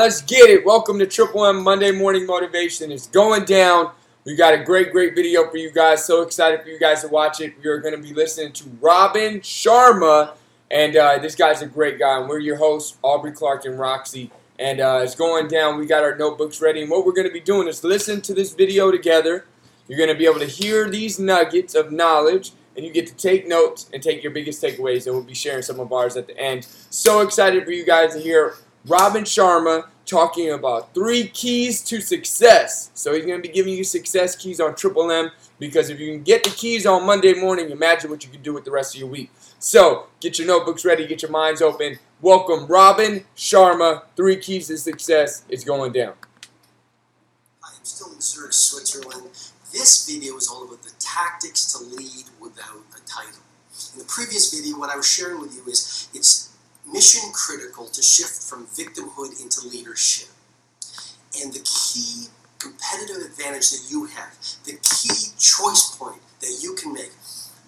let's get it. Welcome to Triple M Monday Morning Motivation. It's going down. We got a great video for you guys. So excited for you guys to watch it. We are going to be listening to Sharma, and this guy's a great guy. And we're your hosts, Aubrey, Clark, and Roxy. And it's going down. We got our notebooks ready. And what we're going to be doing is listen to this video together. You're going to be able to hear these nuggets of knowledge, and you get to take notes and take your biggest takeaways, and we'll be sharing some of ours at the end. So excited for you guys to hear Sharma talking about 3 keys to success. So he's going to be giving you success keys on Triple M, because if you can get the keys on Monday morning, imagine what you can do with the rest of your week. So get your notebooks ready, get your minds open. Welcome Sharma, 3 keys to success. It's going down. I am still in Zurich, Switzerland. This video is all about the tactics to lead without a title. In the previous video, what I was sharing with you is it's mission critical to shift from victimhood into leadership. And the key competitive advantage that you have, the key choice point that you can make,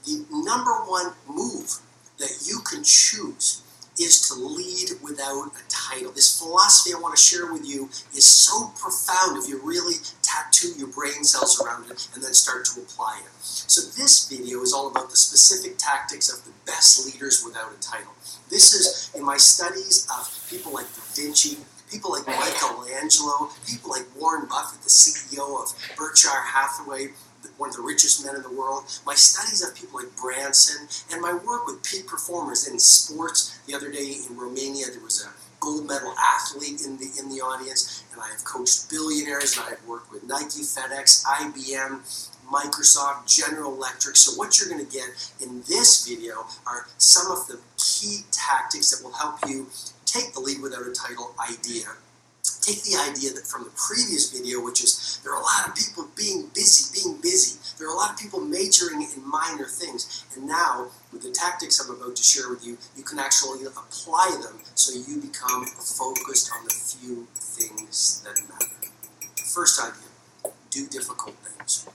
the #1 move that you can choose is to lead without a title. This philosophy I want to share with you is so profound if you really tattoo your brain cells around it and then start to apply it. So this video is all about the specific tactics of the best leaders without a title. This is in my studies of people like Da Vinci, people like Michelangelo, people like Warren Buffett, the CEO of Berkshire Hathaway, one of the richest men in the world, my studies of people like Branson, and my work with peak performers in sports. The other day in Romania, there was a gold medal athlete in the audience, and I have coached billionaires, and I have worked with Nike, FedEx, IBM, Microsoft, General Electric. So what you're going to get in this video are some of the key tactics that will help you take the lead without a title idea. Take the idea that from the previous video, which is there are a lot of people being busy. There are a lot of people majoring in minor things. And now, with the tactics I'm about to share with you, you can actually apply them so you become focused on the few things that matter. First idea, do difficult things.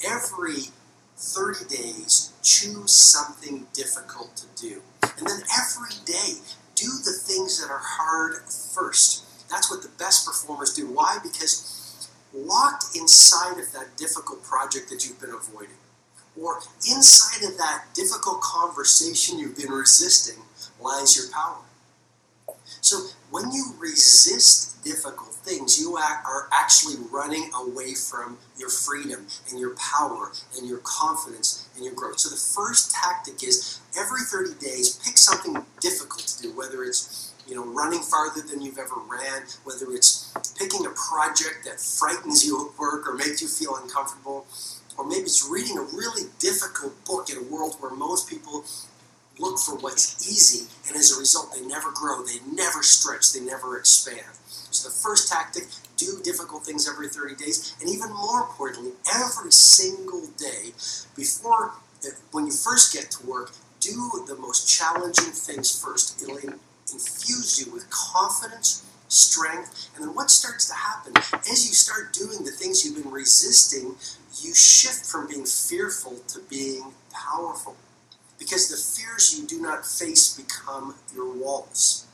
Every 30 days, choose something difficult to do. And then every day, do the things that are hard first. That's what the best performers do. Why? Because locked inside of that difficult project that you've been avoiding, or inside of that difficult conversation you've been resisting, lies your power. So when you resist difficult things, you are actually running away from your freedom and your power and your confidence and your growth. So the first tactic is every 30 days, pick something difficult to do, whether it's running farther than you've ever ran, whether it's picking a project that frightens you at work or makes you feel uncomfortable, or maybe it's reading a really difficult book in a world where most people look for what's easy, and as a result, they never grow, they never stretch, they never expand. So the first tactic, do difficult things every 30 days, and even more importantly, every single day, when you first get to work, do the most challenging things first. It'll infuse you with confidence, strength, and then what starts to happen as you start doing the things you've been resisting, you shift from being fearful to being powerful, because the fears you do not face become your walls.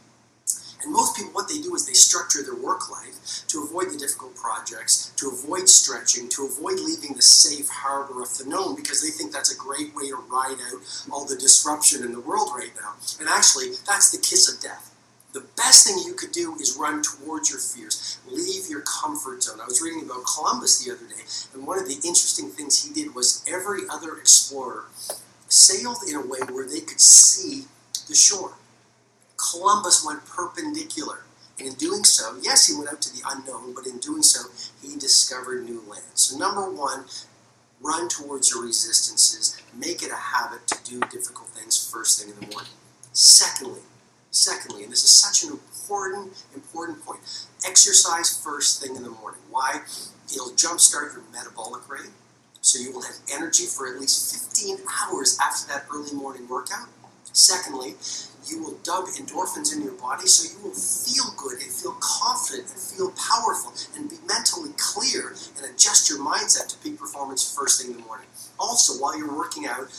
And most people, what they do is they structure their work life to avoid the difficult projects, to avoid stretching, to avoid leaving the safe harbor of the known, because they think that's a great way to ride out all the disruption in the world right now. And actually, that's the kiss of death. The best thing you could do is run towards your fears. Leave your comfort zone. I was reading about Columbus the other day, and one of the interesting things he did was every other explorer sailed in a way where they could see the shore. Columbus went perpendicular, and in doing so, yes, he went out to the unknown, but in doing so, he discovered new land. So #1, run towards your resistances. Make it a habit to do difficult things first thing in the morning. Secondly, and this is such an important point, exercise first thing in the morning. Why? It'll jumpstart your metabolic rate, so you will have energy for at least 15 hours after that early morning workout. Secondly, you will dump endorphins in your body, so you will feel good and feel confident and feel powerful and be mentally clear and adjust your mindset to peak performance first thing in the morning. Also, while you're working out,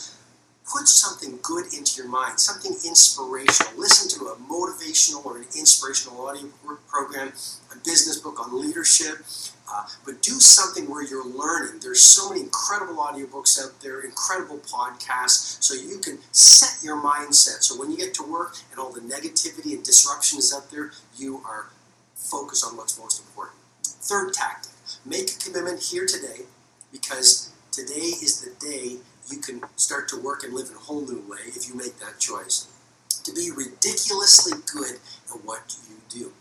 put something good into your mind, something inspirational. Listen to a motivational motivational or an inspirational audio program, a business book on leadership, but do something where you're learning. There's so many incredible audiobooks out there, incredible podcasts, so you can set your mindset. So when you get to work and all the negativity and disruption is out there, you are focused on what's most important. Third tactic, make a commitment here today, because today is the day you can start to work and live in a whole new way if you make that choice. To be ridiculously good at what you do.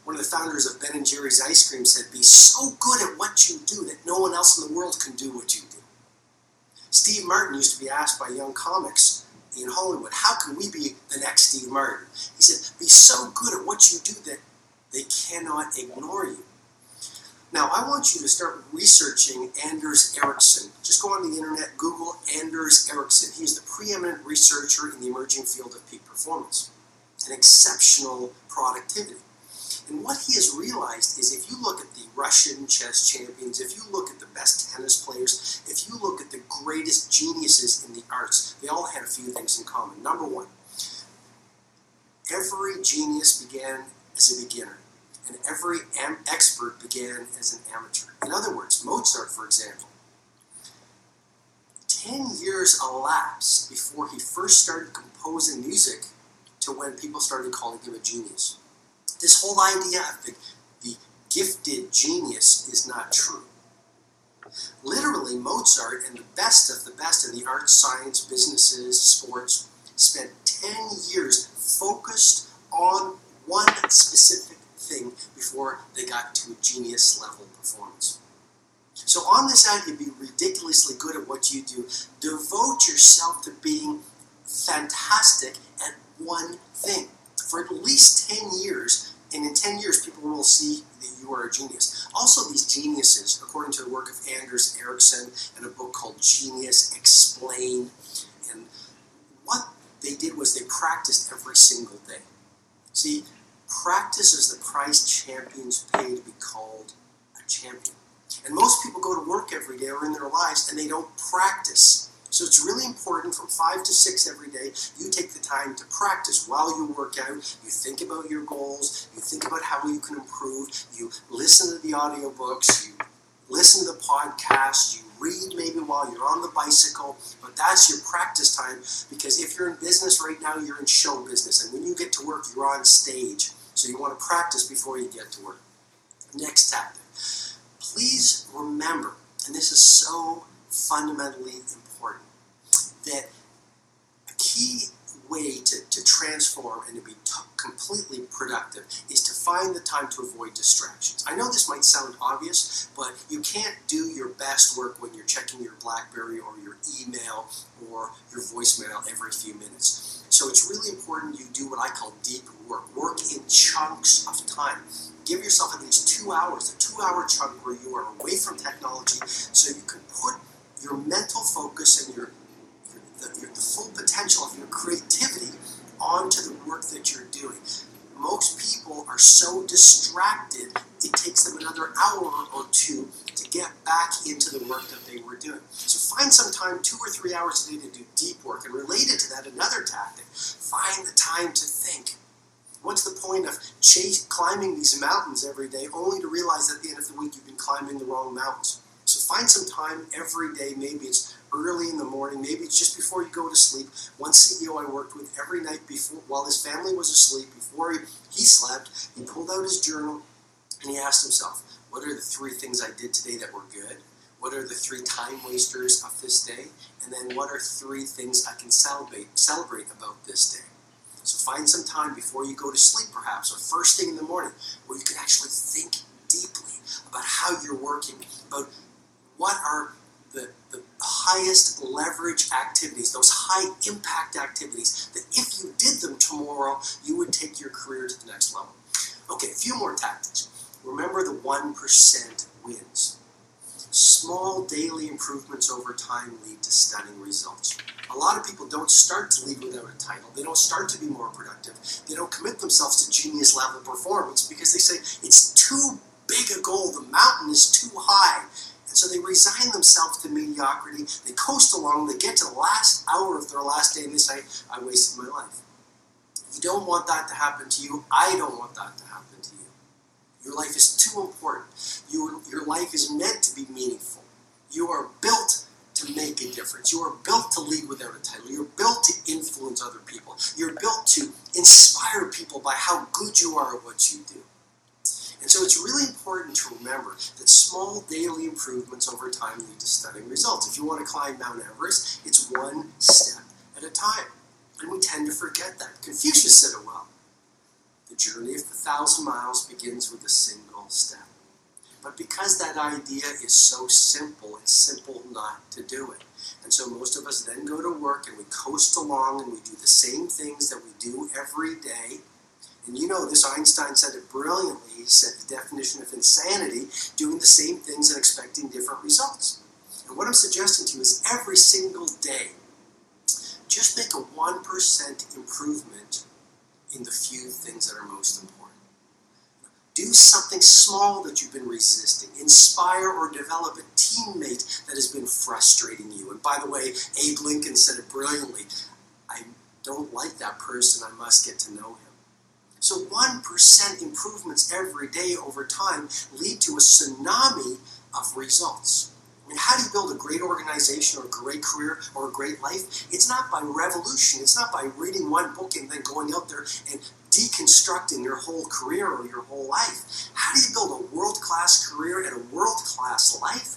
One of the founders of Ben & Jerry's ice cream said, be so good at what you do that no one else in the world can do what you do. Steve Martin used to be asked by young comics in Hollywood, how can we be the next Steve Martin? He said, be so good at what you do that they cannot ignore you. Now, I want you to start researching Anders Ericsson. Just go on the internet, Google Anders Ericsson. He's the preeminent researcher in the emerging field of peak performance and exceptional productivity. And what he has realized is if you look at the Russian chess champions, if you look at the best tennis players, if you look at the greatest geniuses in the arts, they all had a few things in common. Number one, every genius began as a beginner. And every expert began as an amateur. In other words, Mozart, for example, 10 years elapsed before he first started composing music to when people started calling him a genius. This whole idea of the gifted genius is not true. Literally, Mozart and the best of the best in the arts, science, businesses, sports, spent 10 years focused on one specific thing before they got to a genius level performance. So on this idea, be ridiculously good at what you do. Devote yourself to being fantastic at one thing for at least 10 years, and in 10 years people will see that you are a genius. Also, these geniuses, according to the work of Anders Ericsson and a book called Genius Explained, and what they did was they practiced every single day. See, practice is the price champions pay to be called a champion. And most people go to work every day or in their lives and they don't practice. So it's really important from 5 to 6 every day, you take the time to practice while you work out. You think about your goals, you think about how you can improve, you listen to the audiobooks, you listen to the podcast, you read maybe while you're on the bicycle, but that's your practice time, because if you're in business right now, you're in show business, and when you get to work, you're on stage. So you want to practice before you get to work. Next tactic. Please remember, and this is so fundamentally important, that a key way to transform and to be completely productive is to find the time to avoid distractions. I know this might sound obvious, but you can't do your best work when you're checking your BlackBerry or your email or your voicemail every few minutes. So it's really important you do what I call deep work. Work in chunks of time. Give yourself at least 2 hours, a 2-hour chunk where you are away from technology, so you can put your mental focus and the full potential of your creativity onto the work that you're doing. Most people are so distracted, it takes them another hour or two to get back into the work that they were doing. So find some time, 2 or 3 hours a day, to do deep work. And related to that, another tactic, find the time to think. What's the point of climbing these mountains every day only to realize at the end of the week you've been climbing the wrong mountains? So find some time every day. Maybe it's early in the morning, maybe it's just before you go to sleep. One CEO I worked with, every night before, while his family was asleep, before he slept, he pulled out his journal and he asked himself, what are the 3 things I did today that were good? What are the 3 time wasters of this day? And then what are 3 things I can celebrate about this day? So find some time before you go to sleep, perhaps, or first thing in the morning, where you can actually think deeply about how you're working, about what are the highest leverage activities, those high impact activities, that if you did them tomorrow, you would take your career to the next level. Okay, a few more tactics. Remember, the 1% wins. Small daily improvements over time lead to stunning results. A lot of people don't start to lead without a title. They don't start to be more productive. They don't commit themselves to genius level performance because they say it's too big a goal. The mountain is too high. And so they resign themselves to mediocrity. They coast along. They get to the last hour of their last day and they say, I wasted my life. You don't want that to happen to you. I don't want that to happen to you. Your life is too important. Your life is meant to be meaningful. You are built to make a difference. You are built to lead without a title. You're built to influence other people. You're built to inspire people by how good you are at what you do. And so it's really important to remember that small daily improvements over time lead to stunning results. If you want to climb Mount Everest, it's one step at a time. And we tend to forget that. Confucius said it well. The journey of 1,000 miles begins with a single step. But because that idea is so simple, it's simple not to do it. And so most of us then go to work and we coast along and we do the same things that we do every day. And you know this, Einstein said it brilliantly. He said the definition of insanity, doing the same things and expecting different results. And what I'm suggesting to you is every single day, just make a 1% improvement in the few things that are most important. Do something small that you've been resisting. Inspire or develop a teammate that has been frustrating you. And by the way, Abe Lincoln said it brilliantly. I don't like that person. I must get to know him. So 1% improvements every day over time lead to a tsunami of results. I mean, how do you build a great organization or a great career or a great life? It's not by revolution. It's not by reading one book and then going out there and deconstructing your whole career or your whole life. How do you build a world-class career and a world-class life?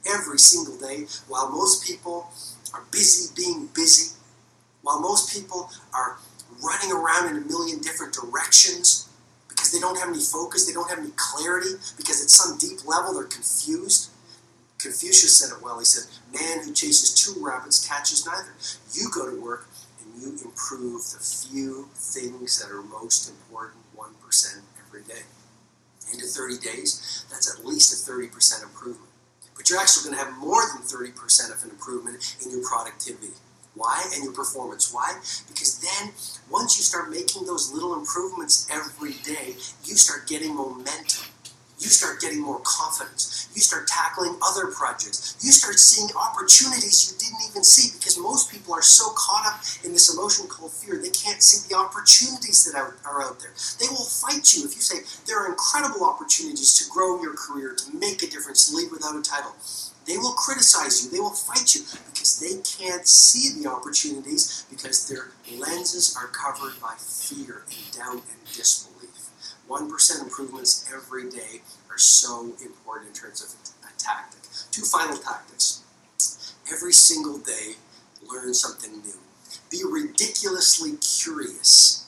Every single day, while most people are busy being busy, while most people are running around in a million different directions because they don't have any focus, they don't have any clarity, because at some deep level they're confused. Confucius said it well. He said, man who chases 2 rabbits catches neither. You go to work and you improve the few things that are most important 1% every day. Into 30 days, that's at least a 30% improvement. But you're actually going to have more than 30% of an improvement in your productivity. Why? And your performance. Why? Because then, once you start making those little improvements every day, you start getting momentum. You start getting more confidence. You start tackling other projects. You start seeing opportunities you didn't even see, because most people are so caught up in this emotion called fear, they can't see the opportunities that are out there. They will fight you if you say, there are incredible opportunities to grow your career, to make a difference, to lead without a title. They will criticize you. They will fight you because they can't see the opportunities, because their lenses are covered by fear and doubt and disbelief. 1% improvements every day are so important in terms of a tactic. 2 final tactics. Every single day, learn something new. Be ridiculously curious.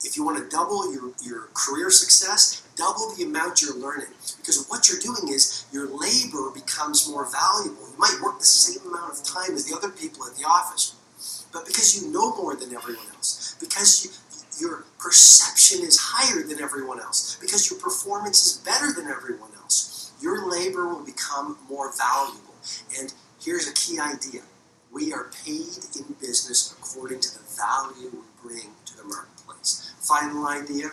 If you want to double your career success, double the amount you're learning. Because what you're doing is your labor becomes more valuable. You might work the same amount of time as the other people at the office, but because you know more than everyone else, because your perception is higher than everyone else, because your performance is better than everyone else, your labor will become more valuable. And here's a key idea. We are paid in business according to the value we bring to the marketplace. Final idea,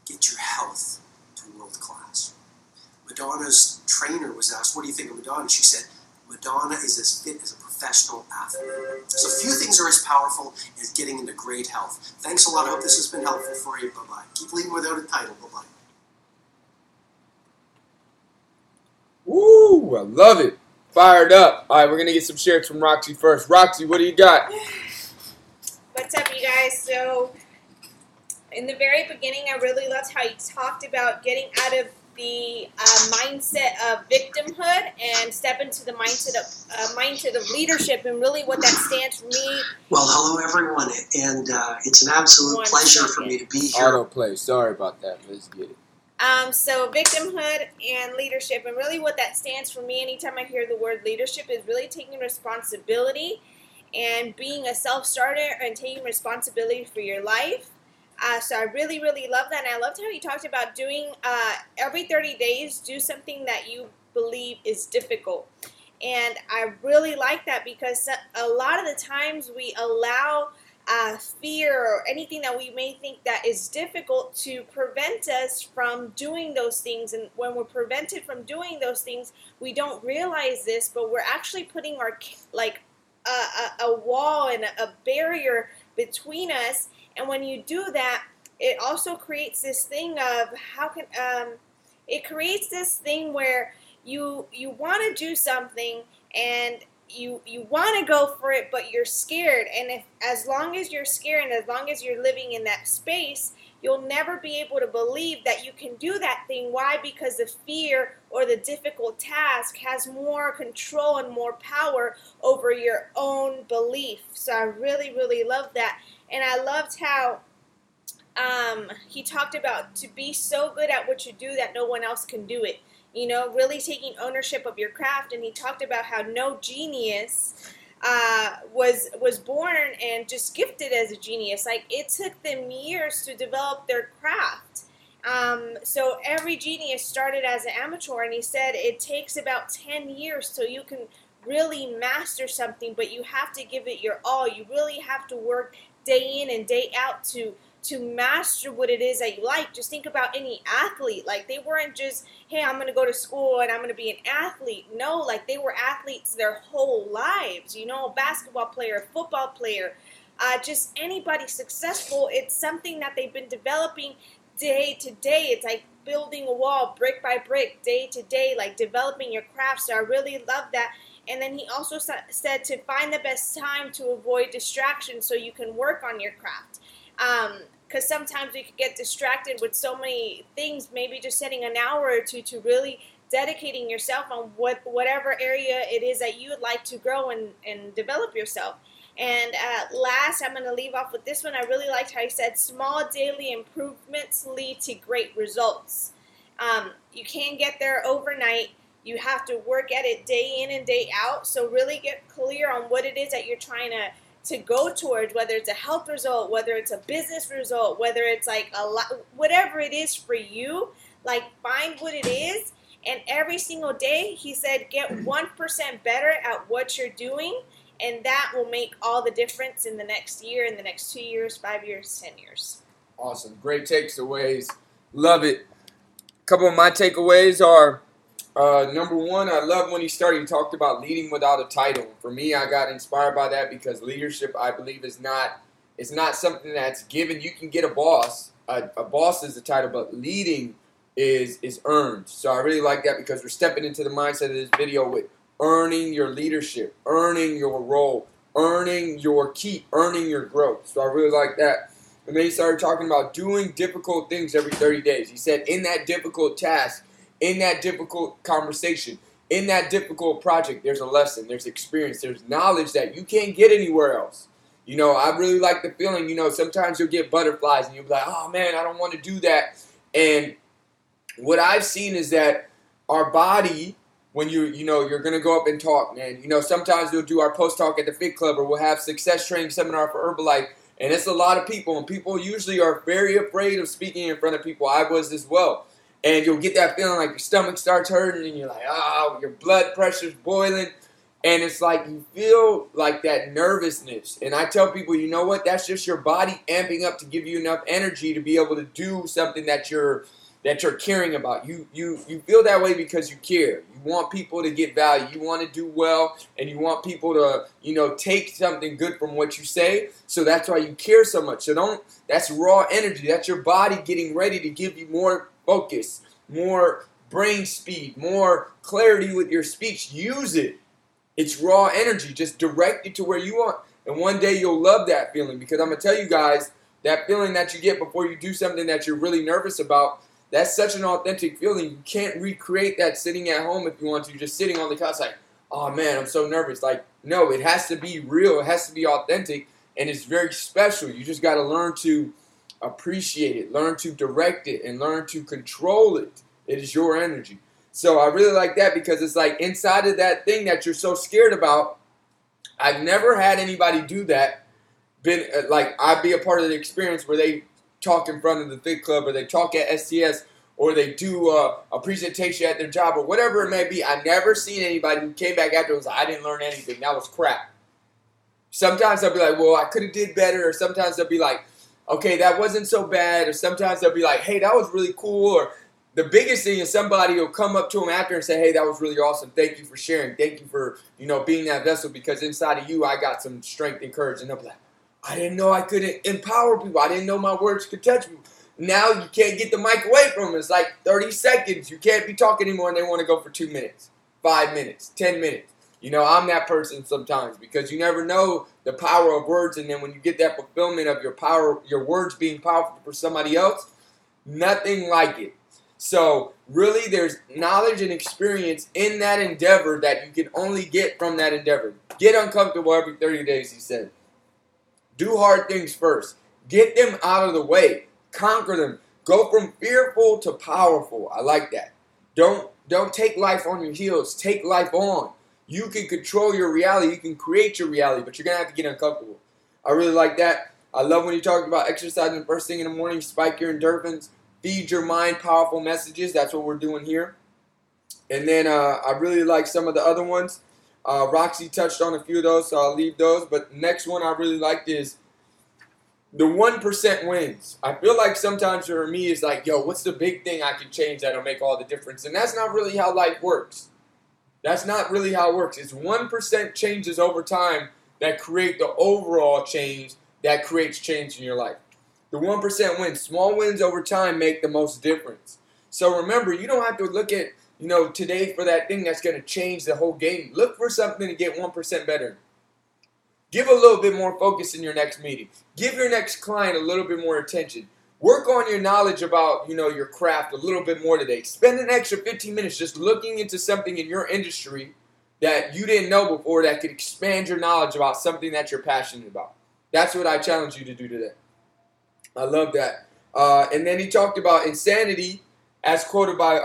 get your health to world class. Madonna's trainer was asked, what do you think of Madonna? She said, Madonna is as fit as a professional athlete. So few things are as powerful as getting into great health. Thanks a lot. I hope this has been helpful for you. Bye-bye. Keep leading without a title. Bye-bye. Woo! I love it. Fired up. All right, we're going to get some shares from Roxy first. Roxy, what do you got? What's up, you guys? So, in the very beginning, I really loved how you talked about getting out of the mindset of victimhood and step into the mindset of leadership, and really what that stands for me. Well, hello everyone, and it's an absolute pleasure for me to be here. Autoplay. Sorry about that. Let's get it. So victimhood and leadership, and really what that stands for me anytime I hear the word leadership is really taking responsibility and being a self-starter and taking responsibility for your life. So I really, really love that. And I loved how you talked about doing every 30 days, do something that you believe is difficult. And I really like that, because a lot of the times we allow fear or anything that we may think that is difficult to prevent us from doing those things. And when we're prevented from doing those things, we don't realize this, but we're actually putting our a wall and a barrier between us And when you do that, it also creates this thing of it creates this thing where you want to do something and you want to go for it, but you're scared. And if as long as you're scared and as long as you're living in that space, you'll never be able to believe that you can do that thing. Why? Because the fear or the difficult task has more control and more power over your own belief. So I really, really love that. And I loved how he talked about to be so good at what you do that no one else can do it. You know, really taking ownership of your craft. And he talked about how no genius was born and just gifted as a genius. Like, it took them years to develop their craft. So every genius started as an amateur, and he said it takes about 10 years so you can really master something, but you have to give it your all. You really have to work day in and day out to master what it is that you like. Just think about any athlete. Like, they weren't just, hey, I'm going to go to school and I'm going to be an athlete. No, like, they were athletes their whole lives. You know, a basketball player, a football player, just anybody successful. It's something that they've been developing day to day. It's like building a wall brick by brick, day to day, like developing your craft. So I really love that. And then he also said to find the best time to avoid distractions so you can work on your craft. Because sometimes we could get distracted with so many things, maybe just setting an hour or two to really dedicating yourself on whatever area it is that you would like to grow and develop yourself. And last, I'm going to leave off with this one. I really liked how he said, small daily improvements lead to great results. You can't get there overnight. You have to work at it day in and day out. So really get clear on what it is that you're trying to go towards, whether it's a health result, whether it's a business result, whether it's like whatever it is for you, like find what it is. And every single day, he said, get 1% better at what you're doing. And that will make all the difference in the next year, in the next 2 years, 5 years, 10 years. Awesome. Great takeaways. Love it. A couple of my takeaways are, number one, I love when he talked about leading without a title. For me, I got inspired by that because leadership, I believe, is not something that's given. You can get a boss. A boss is the title, but leading is earned. So I really like that because we're stepping into the mindset of this video with earning your leadership, earning your role, earning your keep, earning your growth. So I really like that. And then he started talking about doing difficult things every 30 days. He said in that difficult task, in that difficult conversation, in that difficult project, there's a lesson, there's experience, there's knowledge that you can't get anywhere else. You know, I really like the feeling, you know, sometimes you'll get butterflies and you'll be like, oh man, I don't want to do that. And what I've seen is that our body, when you're going to go up and talk, man, you know, sometimes we'll do our post-talk at the Fit Club or we'll have success training seminar for Herbalife. And it's a lot of people, and people usually are very afraid of speaking in front of people. I was as well. And you'll get that feeling like your stomach starts hurting and you're like, oh, your blood pressure's boiling. And it's like you feel like that nervousness. And I tell people, you know what? That's just your body amping up to give you enough energy to be able to do something that you're caring about. You feel that way because you care. You want people to get value. You want to do well, and you want people to, you know, take something good from what you say. So that's why you care so much. So that's raw energy. That's your body getting ready to give you more focus, more brain speed, more clarity with your speech. Use it. It's raw energy. Just direct it to where you want. And one day you'll love that feeling, because I'm going to tell you guys, that feeling that you get before you do something that you're really nervous about, that's such an authentic feeling. You can't recreate that sitting at home if you want to, just sitting on the couch like, oh man, I'm so nervous. Like, no, it has to be real. It has to be authentic, and it's very special. You just got to learn to appreciate it, learn to direct it, and learn to control it. It is your energy. So I really like that, because it's like inside of that thing that you're so scared about, I've never had anybody do that. Like, I'd be a part of the experience where they talk in front of the Fit Club, or they talk at STS, or they do a presentation at their job, or whatever it may be. I've never seen anybody who came back after and was like, I didn't learn anything. That was crap. Sometimes they'll be like, well, I could have did better. Or sometimes they'll be like, okay, that wasn't so bad. Or sometimes they'll be like, hey, that was really cool. Or the biggest thing is somebody will come up to them after and say, hey, that was really awesome. Thank you for sharing. Thank you for, you know, being that vessel, because inside of you, I got some strength and courage. And they'll be like, I didn't know I could empower people. I didn't know my words could touch people. Now you can't get the mic away from them. It's like 30 seconds. You can't be talking anymore and they want to go for 2 minutes, 5 minutes, 10 minutes. You know, I'm that person sometimes because you never know the power of words. And then when you get that fulfillment of your power, your words being powerful for somebody else, nothing like it. So really there's knowledge and experience in that endeavor that you can only get from that endeavor. Get uncomfortable every 30 days, he said. Do hard things first. Get them out of the way. Conquer them. Go from fearful to powerful. I like that. Don't take life on your heels. Take life on. You can control your reality. You can create your reality, but you're going to have to get uncomfortable. I really like that. I love when you talk about exercising first thing in the morning, spike your endorphins, feed your mind powerful messages. That's what we're doing here. And then I really like some of the other ones. Roxy touched on a few of those, so I'll leave those. But the next one I really liked is the 1% wins. I feel like sometimes for me it's like, yo, what's the big thing I can change that'll make all the difference? And that's not really how life works. That's not really how it works. It's 1% changes over time that create the overall change that creates change in your life. The 1% wins. Small wins over time make the most difference. So remember, you don't have to look at, you know, today for that thing that's going to change the whole game. Look for something to get 1% better. Give a little bit more focus in your next meeting. Give your next client a little bit more attention. Work on your knowledge about, you know, your craft a little bit more today. Spend an extra 15 minutes just looking into something in your industry that you didn't know before that could expand your knowledge about something that you're passionate about. That's what I challenge you to do today. I love that. And then he talked about insanity, as quoted by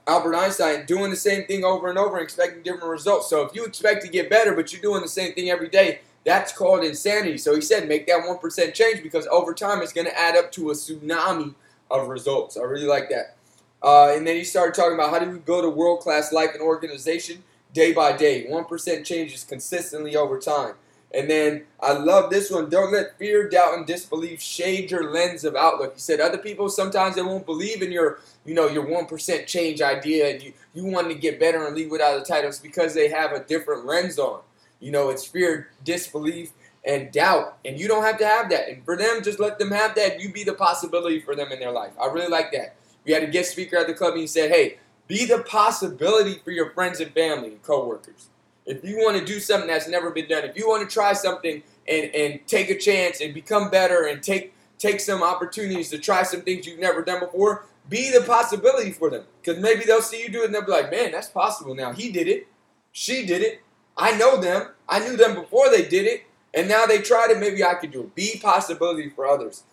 Albert Einstein, doing the same thing over and over and expecting different results. So if you expect to get better, but you're doing the same thing every day, that's called insanity. So he said make that 1% change because over time it's going to add up to a tsunami of results. I really like that. And then he started talking about how do we build a world-class life and organization day by day. 1% changes consistently over time. And then I love this one. Don't let fear, doubt, and disbelief shade your lens of outlook. He said other people, sometimes they won't believe in your, you know, your 1% change idea and you want to get better and leave without a title. It's because they have a different lens on. You know, it's fear, disbelief, and doubt. And you don't have to have that. And for them, just let them have that. You be the possibility for them in their life. I really like that. We had a guest speaker at the club and he said, hey, be the possibility for your friends and family and coworkers. If you want to do something that's never been done, if you want to try something and take a chance and become better and take some opportunities to try some things you've never done before, be the possibility for them. Because maybe they'll see you do it and they'll be like, man, that's possible now. He did it. She did it. I know them. I knew them before they did it. And now they tried it. Maybe I could do it. Be possibility for others.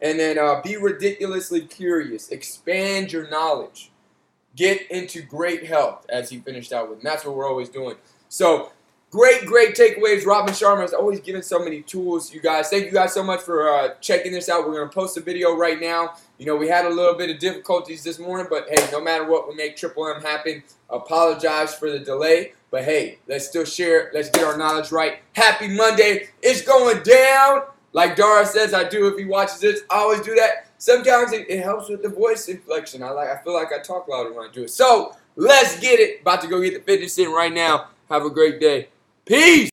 And then be ridiculously curious. Expand your knowledge. Get into great health, as he finished out with. And that's what we're always doing. So, great takeaways. Robin Sharma is always giving so many tools, you guys. Thank you guys so much for checking this out. We're going to post a video right now. You know, we had a little bit of difficulties this morning, but hey, no matter what, we make Triple M happen. Apologize for the delay, but hey, let's still share it. Let's get our knowledge right. Happy Monday. It's going down. Like Dara says, I do if he watches this. I always do that. Sometimes it helps with the voice inflection. I feel like I talk louder when I do it. So, let's get it. About to go get the fitness in right now. Have a great day. Peace.